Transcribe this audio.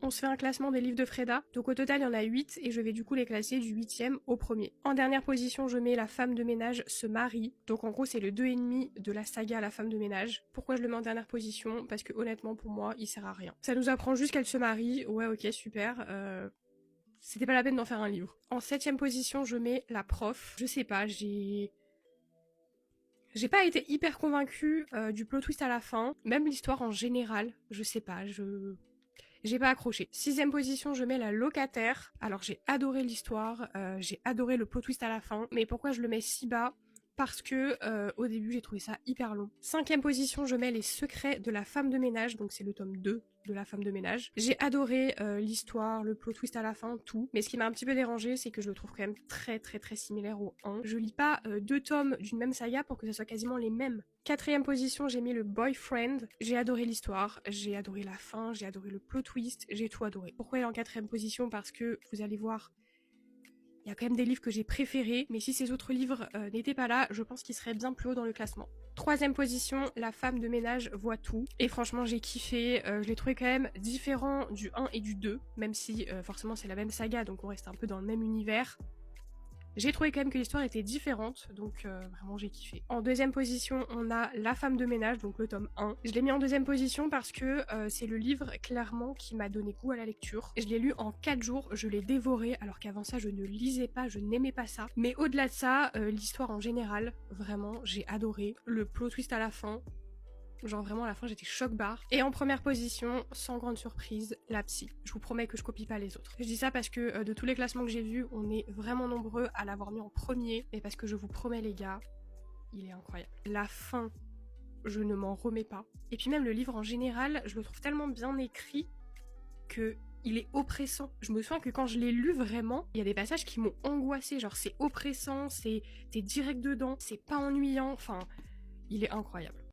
on se fait un classement des livres de Freda. Donc au total, il y en a 8 et je vais du coup les classer du 8e au premier. En dernière position, je mets La femme de ménage se marie. Donc en gros, c'est le 2,5 de la saga La femme de ménage. Pourquoi je le mets en dernière position? Parce que honnêtement, pour moi, il sert à rien. Ça nous apprend juste qu'elle se marie. Ouais, ok, super. C'était pas la peine d'en faire un livre. En 7e position, je mets La prof. Je sais pas, j'ai pas été hyper convaincue du plot twist à la fin. Même l'histoire en général, je sais pas, j'ai pas accroché. 6e position, je mets La locataire. Alors j'ai adoré l'histoire, j'ai adoré le plot twist à la fin. Mais pourquoi je le mets si bas? Parce que au début j'ai trouvé ça hyper long. 5e position, je mets Les secrets de la femme de ménage, donc c'est le tome 2 de La femme de ménage. J'ai adoré l'histoire, le plot twist à la fin, tout. Mais ce qui m'a un petit peu dérangé, c'est que je le trouve quand même très similaire au 1. Je lis pas 2 tomes d'une même saga pour que ce soit quasiment les mêmes. 4e position, j'ai mis Le boyfriend. J'ai adoré l'histoire, j'ai adoré la fin, j'ai adoré le plot twist, j'ai tout adoré. Pourquoi il est en 4e position? Parce que vous allez voir, il y a quand même des livres que j'ai préférés, mais si ces autres livres n'étaient pas là, je pense qu'ils seraient bien plus haut dans le classement. 3e position, La femme de ménage voit tout. Et franchement, j'ai kiffé. Je l'ai trouvé quand même différent du 1 et du 2, même si forcément c'est la même saga, donc on reste un peu dans le même univers. J'ai trouvé quand même que l'histoire était différente, donc vraiment j'ai kiffé. En 2e position, on a La femme de ménage, donc le tome 1. Je l'ai mis en 2e position parce que c'est le livre clairement qui m'a donné goût à la lecture. Je l'ai lu en 4 jours, je l'ai dévoré, alors qu'avant ça je ne lisais pas, je n'aimais pas ça. Mais au-delà de ça, l'histoire en général, vraiment j'ai adoré. Le plot twist à la fin, genre vraiment à la fin j'étais choc-barre. Et en première position, sans grande surprise, La psy. Je vous promets que je copie pas les autres. Je dis ça parce que de tous les classements que j'ai vus, on est vraiment nombreux à l'avoir mis en premier. Et parce que je vous promets les gars, il est incroyable. La fin, je ne m'en remets pas. Et puis même le livre en général, je le trouve tellement bien écrit que il est oppressant. Je me souviens que quand je l'ai lu vraiment, il y a des passages qui m'ont angoissée. Genre c'est oppressant, t'es direct dedans, c'est pas ennuyant. Enfin, il est incroyable.